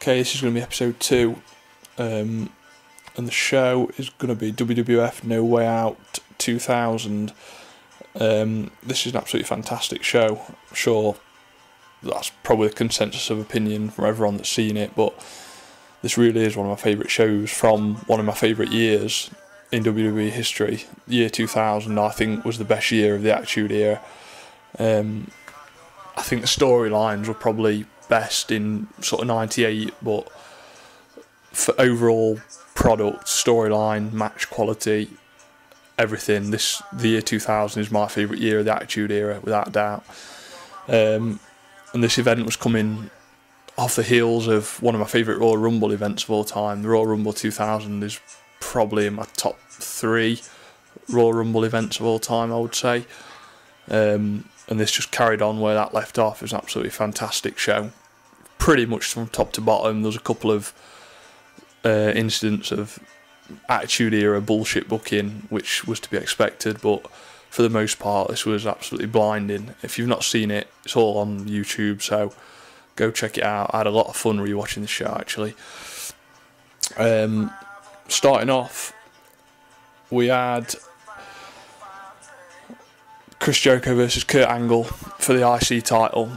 Okay, this is going to be episode 2, and the show is going to be WWF No Way Out 2000. This is an absolutely fantastic show. I'm sure that's probably the consensus of opinion from everyone that's seen it, but this really is one of my favourite shows from one of my favourite years in WWE history. The year 2000, I think, was the best year of the Attitude Era. I think the storylines were probably best in sort of 98, but for overall product, storyline, match quality, everything, the year 2000 is my favourite year of the Attitude Era, without a doubt. And this event was coming off the heels of one of my favourite Royal Rumble events of all time. The Royal Rumble 2000 is probably in my top 3 Royal Rumble events of all time, I would say. And this just carried on where that left off. It was an absolutely fantastic show. Pretty much from top to bottom. There was a couple of incidents of Attitude Era bullshit booking, which was to be expected, but for the most part, this was absolutely blinding. If you've not seen it, it's all on YouTube, so go check it out. I had a lot of fun rewatching the show, actually. Starting off, we had Chris Jericho versus Kurt Angle for the IC title.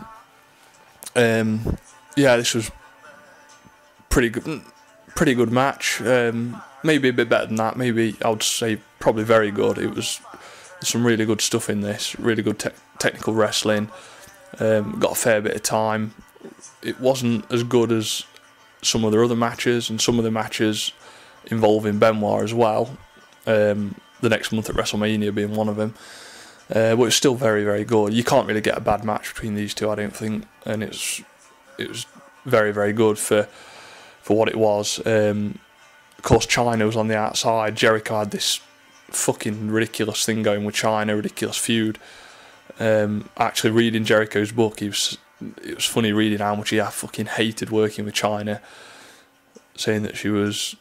Yeah, this was pretty good match. Maybe a bit better than that. Maybe I would say probably very good. There's some really good stuff in this. Really good technical wrestling. Got a fair bit of time. It wasn't as good as some of the other matches, and some of the matches involving Benoit as well. The next month at WrestleMania being one of them. But it's still very, very good. You can't really get a bad match between these two, I don't think. And it was very, very good for what it was. Of course, China was on the outside. Jericho had this fucking ridiculous thing going with China, ridiculous feud. Actually, reading Jericho's book, it was funny reading how much he fucking hated working with China, saying that she was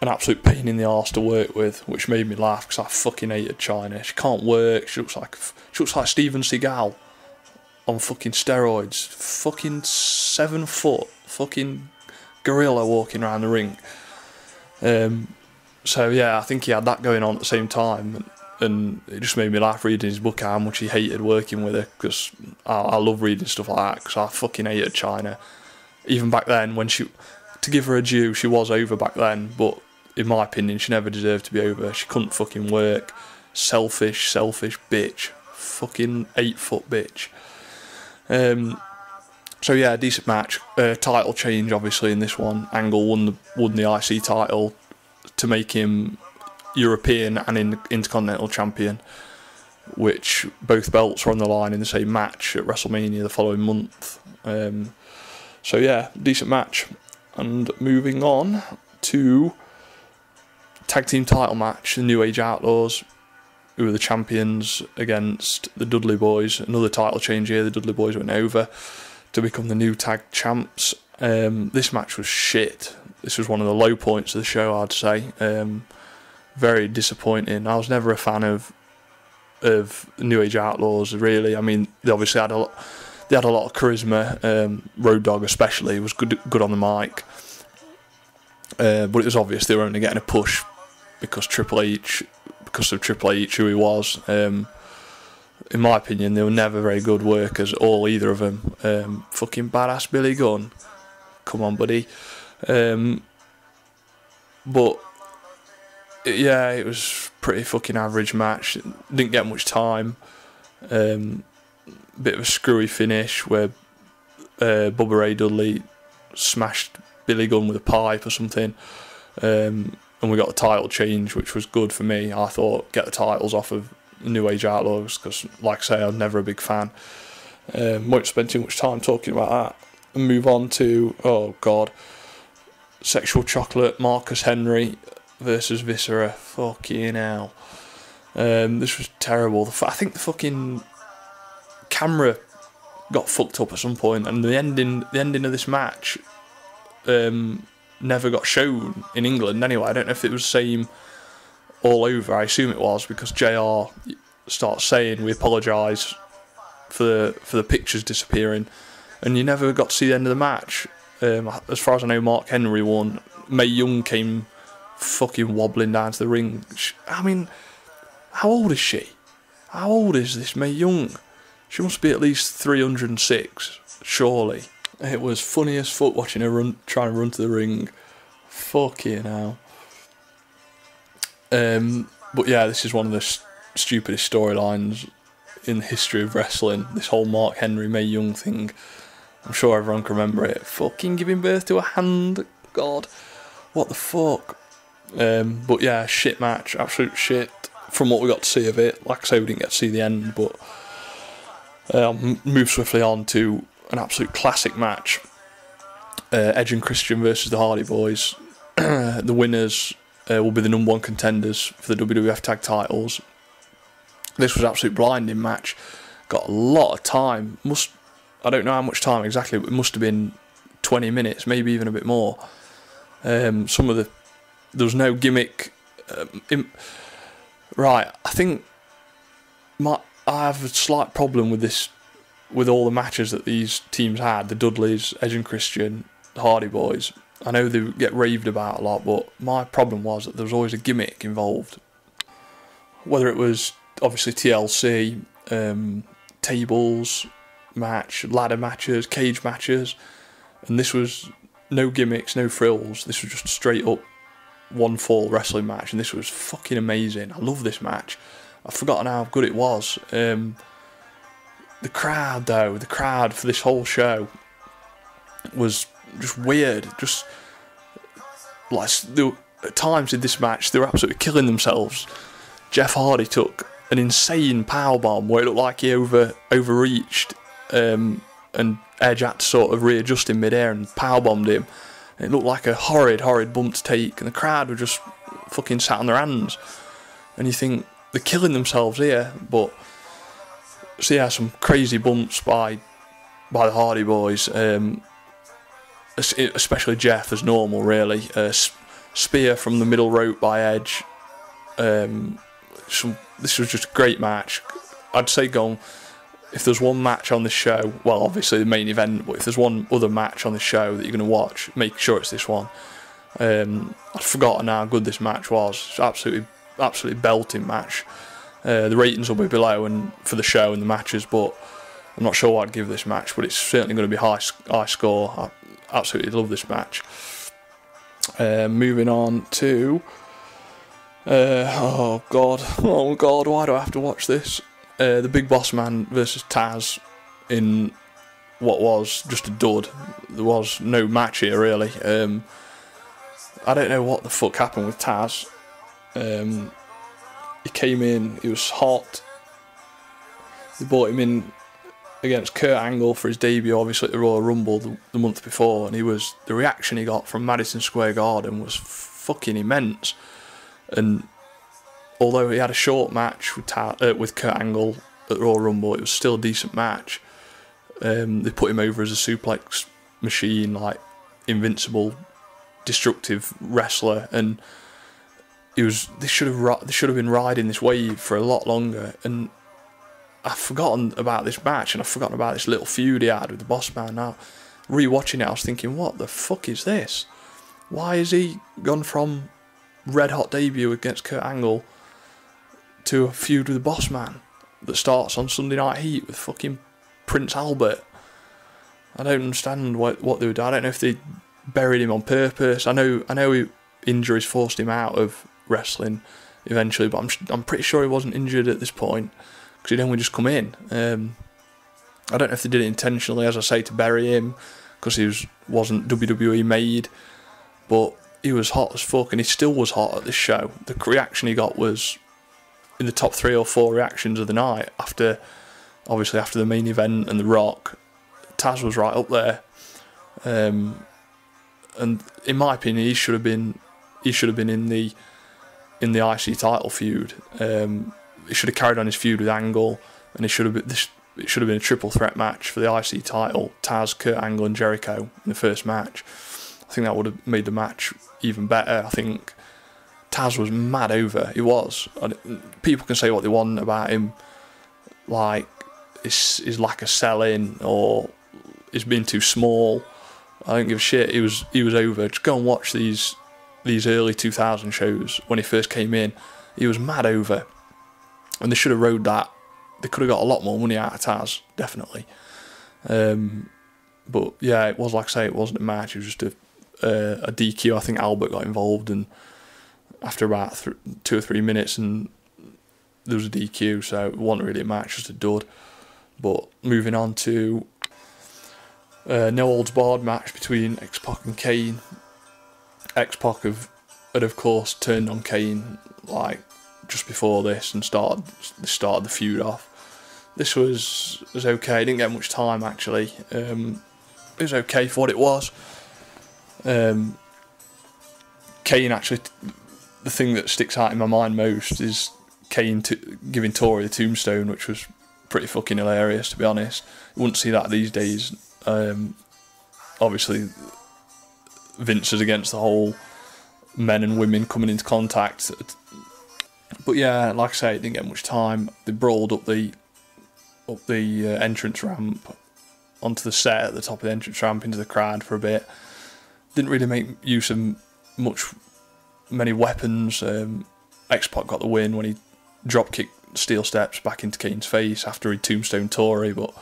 an absolute pain in the arse to work with, which made me laugh because I fucking hated China. She can't work. She looks like Steven Seagal on fucking steroids. Fucking 7 foot, fucking gorilla walking around the ring. So yeah, I think he had that going on at the same time, and it just made me laugh reading his book how much he hated working with her, because I love reading stuff like that, because I fucking hated China. Even back then, to give her a due, she was over back then, but in my opinion, she never deserved to be over. She couldn't fucking work. Selfish bitch. Fucking 8 foot bitch. So yeah, decent match. Title change, obviously, in this one. Angle won the IC title to make him European and Intercontinental Champion, which both belts were on the line in the same match at WrestleMania the following month. So yeah, decent match. And moving on to tag team title match, the New Age Outlaws, who were the champions, against the Dudley Boys. Another title change here. The Dudley Boys went over to become the new tag champs. This match was shit. This was one of the low points of the show, I'd say. Very disappointing. I was never a fan of New Age Outlaws, really. I mean, they obviously had a lot of charisma. Road Dogg especially was good on the mic. But it was obvious they were only getting a push because of Triple H, who he was. In my opinion, they were never very good workers, either of them. Fucking badass Billy Gunn, come on, buddy. But yeah, it was pretty fucking average match. Didn't get much time. Bit of a screwy finish where Bubba Ray Dudley smashed Billy Gunn with a pipe or something. And we got a title change, which was good for me. I thought, get the titles off of New Age Outlaws, because, like I say, I'm never a big fan. Won't spend too much time talking about that. And move on to, oh god, Sexual Chocolate, Marcus Henry versus Viscera. Fucking hell. This was terrible. I think the fucking camera got fucked up at some point, and the ending of this match never got shown in England anyway. I don't know if it was the same all over. I assume it was, because JR starts saying we apologise for the pictures disappearing, and you never got to see the end of the match. As far as I know, Mark Henry won. Mae Young came fucking wobbling down to the ring. I mean, how old is she? How old is this Mae Young? She must be at least 306, surely. It was funny as fuck watching her trying to run to the ring. Fucking hell. But yeah, this is one of the stupidest storylines in the history of wrestling. This whole Mark Henry, Mae Young thing. I'm sure everyone can remember it. Fucking giving birth to a hand. God. What the fuck? But yeah, shit match. Absolute shit. From what we got to see of it. Like I say, we didn't get to see the end, but I'll move swiftly on to an absolute classic match. Edge and Christian versus the Hardy Boys. The winners will be the #1 contenders for the WWF tag titles. This was an absolute blinding match. Got a lot of time. I don't know how much time exactly, but it must have been 20 minutes, maybe even a bit more. There was no gimmick. Right, I think I have a slight problem with this, with all the matches that these teams had. The Dudleys, Edge and Christian, the Hardy Boys. I know they get raved about a lot, but my problem was that there was always a gimmick involved. Whether it was obviously TLC, tables match, ladder matches, cage matches, and this was no gimmicks, no frills. This was just a straight up one fall wrestling match, and this was fucking amazing. I love this match. I've forgotten how good it was. The crowd for this whole show was just weird. Just like at times in this match, they were absolutely killing themselves. Jeff Hardy took an insane powerbomb where it looked like he overreached, and Edge had to sort of readjust in midair and powerbombed him. And it looked like a horrid bump to take, and the crowd were just fucking sat on their hands. And you think they're killing themselves here, but so yeah, some crazy bumps by the Hardy Boys, especially Jeff as normal, really. Spear from the middle rope by Edge. This was just a great match. I'd say if there's one match on this show, well, obviously the main event, but if there's one other match on the show that you're going to watch, make sure it's this one. I'd forgotten how good this match was. It's absolutely belting match. The ratings will be below and for the show and the matches, but I'm not sure what I'd give this match, but it's certainly going to be high score. I absolutely love this match. Moving on to oh god, why do I have to watch this? The Big Boss Man versus Tazz in what was just a dud. There was no match here, really. I don't know what the fuck happened with Tazz. He came in, he was hot. They brought him in against Kurt Angle for his debut, obviously at the Royal Rumble the month before, and the reaction he got from Madison Square Garden was fucking immense. And although he had a short match with Kurt Angle at the Royal Rumble, it was still a decent match. They put him over as a suplex machine, like invincible, destructive wrestler, and they should have been riding this wave for a lot longer. And I've forgotten about this match, and I've forgotten about this little feud he had with the Boss Man. Now, rewatching it, I was thinking, what the fuck is this? Why has he gone from red hot debut against Kurt Angle to a feud with the Boss Man that starts on Sunday Night Heat with fucking Prince Albert? I don't understand what they would do. I don't know if they buried him on purpose. I know injuries forced him out of wrestling eventually, but I'm pretty sure he wasn't injured at this point because he'd only just come in. I don't know if they did it intentionally, as I say, to bury him because he wasn't WWE made, but he was hot as fuck, and he still was hot at this show. The reaction he got was in the top 3 or 4 reactions of the night after the main event and The Rock. Tazz was right up there, and in my opinion, he should have been in the IC title feud. He should have carried on his feud with Angle, and it should have been a triple threat match for the IC title: Tazz, Kurt Angle, and Jericho in the first match. I think that would have made the match even better. I think Tazz was mad over. He was. People can say what they want about him, like his lack of selling or his being too small, I don't give a shit. He was over. Just go and watch these early 2000 shows when he first came in. He was mad over, and they should have rode that. They could have got a lot more money out of Tazz, definitely. But yeah, it was, like I say, it wasn't a match. It was just a DQ. I think Albert got involved, and after about 2 or 3 minutes, and there was a DQ, so it wasn't really a match, just a dud. But moving on to no holds barred match between X-Pac and Kane. X-Pac had of course turned on Kane like just before this and started the feud off. This was okay. Didn't get much time actually. It was okay for what it was. Kane actually, the thing that sticks out in my mind most is Kane giving Tori the tombstone, which was pretty fucking hilarious, to be honest. You wouldn't see that these days. Obviously, Vince is against the whole men and women coming into contact. But yeah, like I say, it didn't get much time. They brawled up the entrance ramp onto the set at the top of the entrance ramp into the crowd for a bit. Didn't really make use of many weapons. X-Pac got the win when he drop kicked steel steps back into Kane's face after he tombstone Tori, but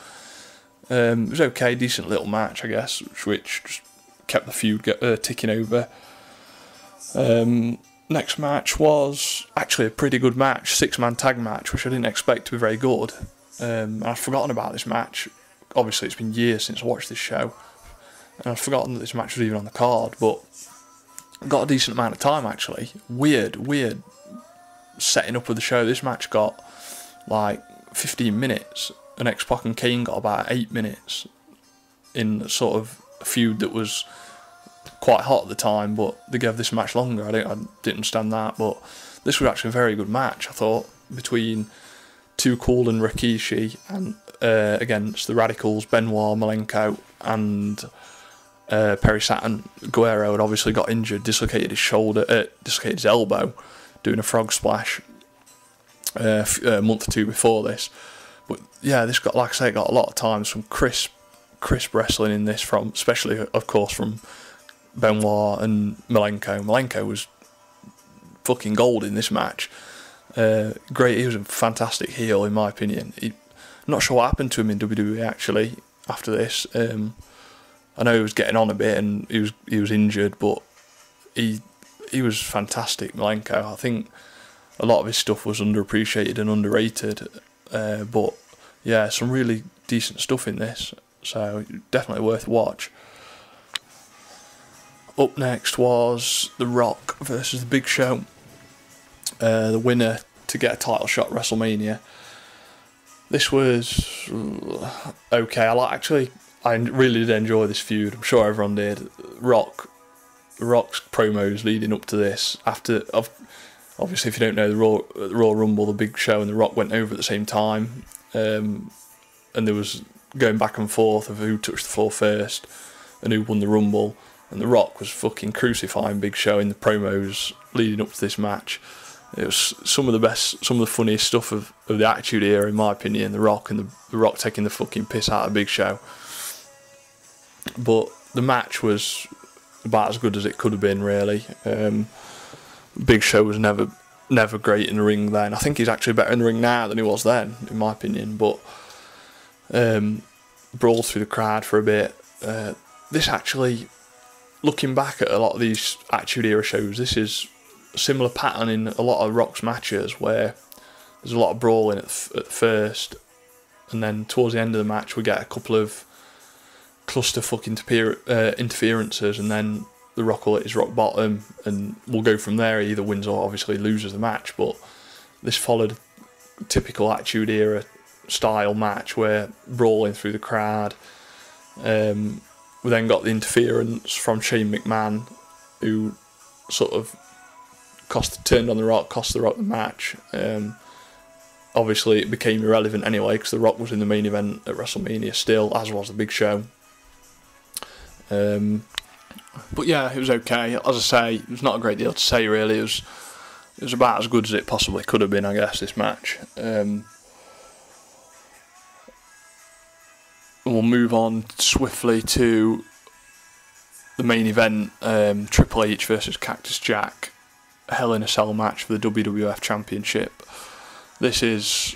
it was okay, decent little match, I guess, which just kept the feud ticking over. Next match was actually a pretty good match, 6-man tag match, which I didn't expect to be very good. I'd forgotten about this match. Obviously, it's been years since I watched this show, and I'd forgotten that this match was even on the card, but got a decent amount of time actually. Weird setting up of the show. This match got like 15 minutes, and X-Pac and Kane got about 8 minutes in sort of a feud that was quite hot at the time, but they gave this match longer. I didn't understand that, but this was actually a very good match, I thought, between Too Cool and Rikishi, and against the Radicalz, Benoit, Malenko, and Perry Saturn. Guerrero had obviously got injured, dislocated his elbow doing a frog splash a month or two before this. But yeah, this got, like I say, got a lot of time, some crisp wrestling in this, from especially of course from Benoit and Malenko. Malenko was fucking gold in this match. Great, he was a fantastic heel in my opinion. I'm not sure what happened to him in WWE actually after this. I know he was getting on a bit and he was injured, but he was fantastic, Malenko. I think a lot of his stuff was underappreciated and underrated, but yeah, some really decent stuff in this, so definitely worth a watch. Up next was The Rock versus The Big Show. The winner to get a title shot at WrestleMania. This was okay. I really did enjoy this feud. I'm sure everyone did. The Rock's promos leading up to this. Obviously, if you don't know, the Royal Rumble, The Big Show and The Rock went over at the same time, and there was going back and forth of who touched the floor first and who won the Rumble. And The Rock was fucking crucifying Big Show in the promos leading up to this match. It was some of the funniest stuff of the Attitude Era, in my opinion. The Rock and the Rock taking the fucking piss out of Big Show. But the match was about as good as it could have been, really. Big Show was never great in the ring then. I think he's actually better in the ring now than he was then, in my opinion. But brawled through the crowd for a bit. This actually, looking back at a lot of these Attitude Era shows, this is a similar pattern in a lot of Rock's matches, where there's a lot of brawling at first, and then towards the end of the match we get a couple of clusterfuck interferences, and then The Rock will hit his rock bottom, and we'll go from there. He either wins or obviously loses the match. But this followed a typical Attitude Era style match, where brawling through the crowd. We then got the interference from Shane McMahon, who sort of turned on The Rock, cost The Rock the match. Obviously it became irrelevant anyway, because The Rock was in the main event at WrestleMania still, as was The Big Show. But yeah, it was okay. As I say, there's not a great deal to say really. It was about as good as it possibly could have been, I guess, this match. We'll move on swiftly to the main event, Triple H versus Cactus Jack, Hell in a Cell match for the WWF Championship. This is,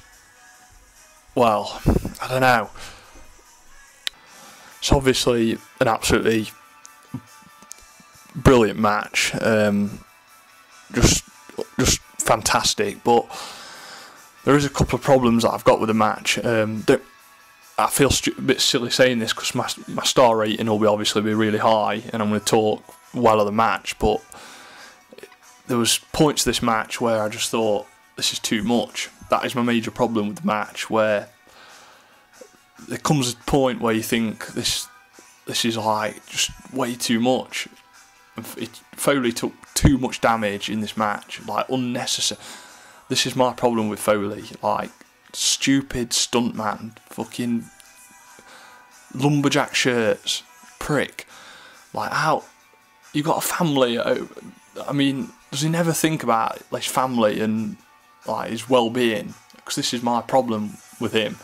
well, I don't know. It's obviously an absolutely brilliant match, just fantastic. But there is a couple of problems that I've got with the match. I feel a bit silly saying this because my star rating will obviously be really high, and I'm going to talk well of the match. But there was points of this match where I just thought this is too much. That is my major problem with the match, where there comes a point where you think this is like just way too much. Foley took too much damage in this match, like unnecessary. This is my problem with Foley, like stupid stuntman, fucking lumberjack shirts, prick. Like, how you got a family? I mean, does he never think about his family and like his well-being? Because this is my problem with him.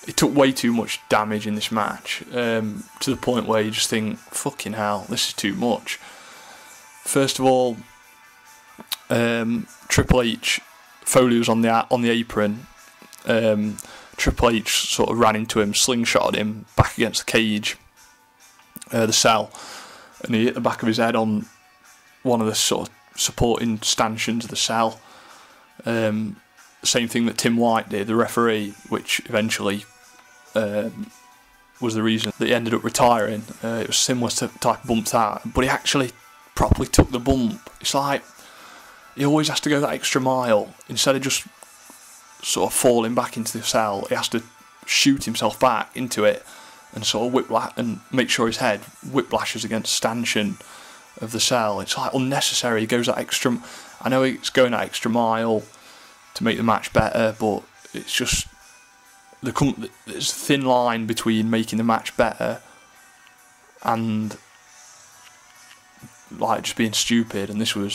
He took way too much damage in this match, to the point where you just think, fucking hell, this is too much. First of all, Triple H, Foley was on the apron. Triple H sort of ran into him, slingshotted him back against the cage, the cell, and he hit the back of his head on one of the sort of supporting stanchions of the cell. Same thing that Tim White did, the referee, which eventually was the reason that he ended up retiring. It was similar to type of bump to that, but he actually properly took the bump. It's like he always has to go that extra mile. Instead of just sort of falling back into the cell, he has to shoot himself back into it and sort of whiplash and make sure his head whiplashes against the stanchion of the cell. It's like unnecessary. He goes that extra. I know he's going that extra mile to make the match better, but it's just there's a thin line between making the match better and like just being stupid. And this would,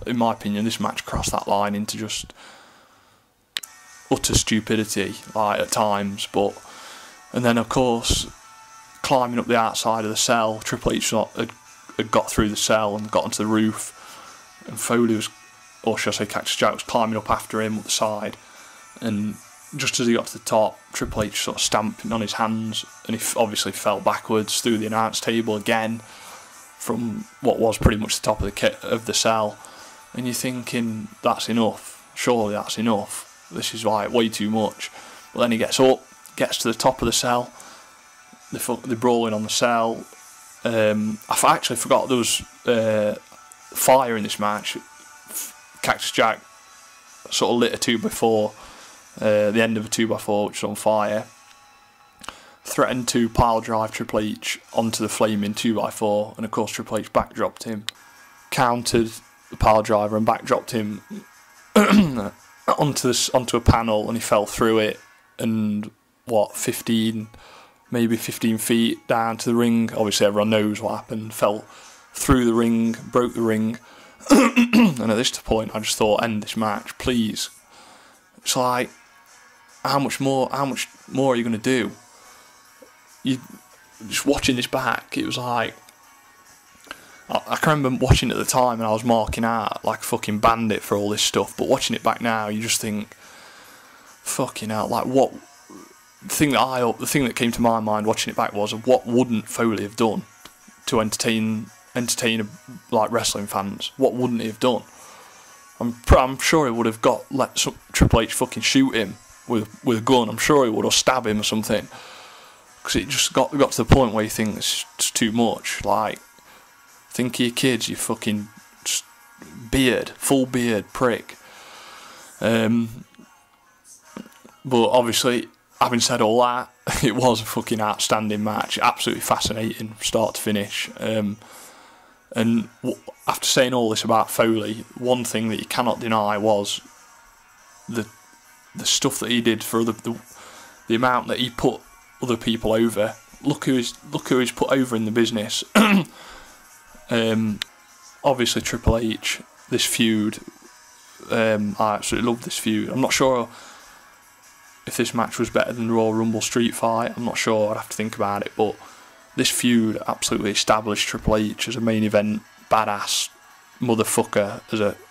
in my opinion, this match crossed that line into just utter stupidity, like at times. But and then of course, climbing up the outside of the cell, Triple H had got through the cell and got onto the roof, and Foley was, or should I say Cactus Jack, was climbing up after him up the side, and just as he got to the top, Triple H sort of stamping on his hands, and he obviously fell backwards through the announce table again from what was pretty much the top of the cell. And you're thinking, that's enough, surely that's enough, this is like way too much. But then he gets up, gets to the top of the cell, they're brawling on the cell. I actually forgot there was fire in this match. Cactus Jack sort of lit a 2x4, the end of a 2x4 which was on fire, threatened to pile drive Triple H onto the flaming 2x4, and of course Triple H backdropped him, countered the pile driver and backdropped him onto a panel, and he fell through it, and maybe 15 feet down to the ring. Obviously everyone knows what happened, fell through the ring, broke the ring. And at this point I just thought, end this match, please. It's like, how much more are you going to do? You just watching this back, it was like, I can remember watching it at the time and I was marking out like a fucking bandit for all this stuff, but watching it back now you just think, fucking hell, like what, the thing that came to my mind watching it back was, what wouldn't Foley have done to entertain like wrestling fans? What wouldn't he have done? I'm sure he would have let Triple H fucking shoot him with a gun. I'm sure he would, or stab him or something. Because it just got to the point where you think it's too much. Like, think of your kids, you fucking just full beard prick. But obviously, having said all that, it was a fucking outstanding match, absolutely fascinating, start to finish. And after saying all this about Foley, one thing that you cannot deny was the stuff that he did for the amount that he put other people over. Look who he's put over in the business. Obviously Triple H, this feud, I absolutely love this feud. I'm not sure if this match was better than the Royal Rumble street fight. I'm not sure, I'd have to think about it, but this feud absolutely established Triple H as a main event badass motherfucker,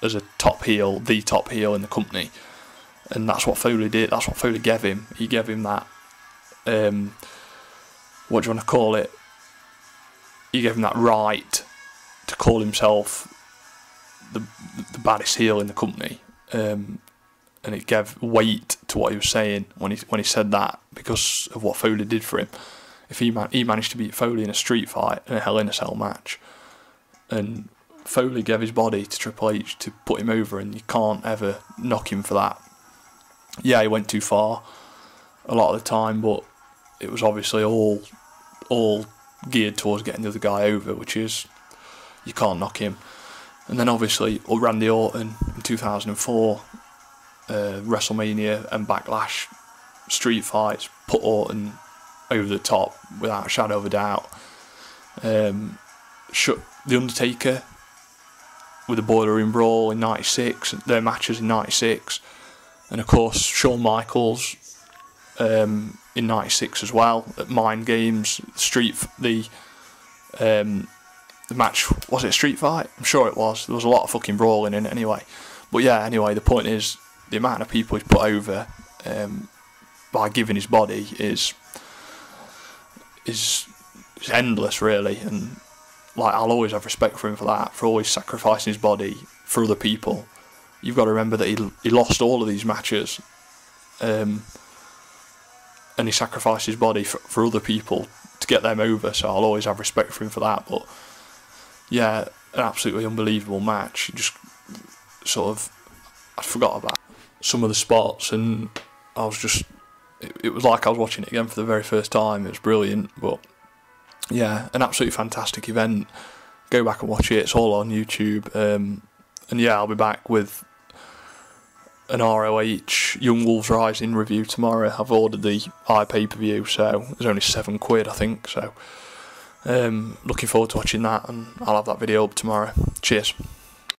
as a top heel, the top heel in the company, and that's what Foley did. That's what Foley gave him. He gave him that. What do you want to call it? He gave him that right to call himself the baddest heel in the company, and it gave weight to what he was saying when he said that, because of what Foley did for him. If he managed to beat Foley in a street fight, in a Hell in a Cell match, and Foley gave his body to Triple H to put him over, and you can't ever knock him for that. Yeah, he went too far a lot of the time, but it was obviously all geared towards getting the other guy over, which is, you can't knock him. And then obviously Randy Orton in 2004, WrestleMania and Backlash street fights put Orton over the top without a shadow of a doubt. Shut The Undertaker with the Boiler Room Brawl in 96, their matches in 96, and of course Shawn Michaels in 96 as well at Mind Games. The match, was it a street fight? I'm sure it was. There was a lot of fucking brawling in it anyway. But yeah, anyway, the point is, the amount of people he's put over by giving his body is endless, really. And like, I'll always have respect for him for that, for always sacrificing his body for other people. You've got to remember that he lost all of these matches, and he sacrificed his body for other people to get them over, so I'll always have respect for him for that. But yeah, an absolutely unbelievable match. Just sort of, I forgot about some of the spots, and I was just, it was like I was watching it again for the very first time. It was brilliant. But yeah, an absolutely fantastic event. Go back and watch it, it's all on YouTube. And yeah, I'll be back with an ROH Young Wolves Rising review tomorrow. I've ordered the pay-per-view, so there's only £7, I think. So looking forward to watching that, and I'll have that video up tomorrow. Cheers.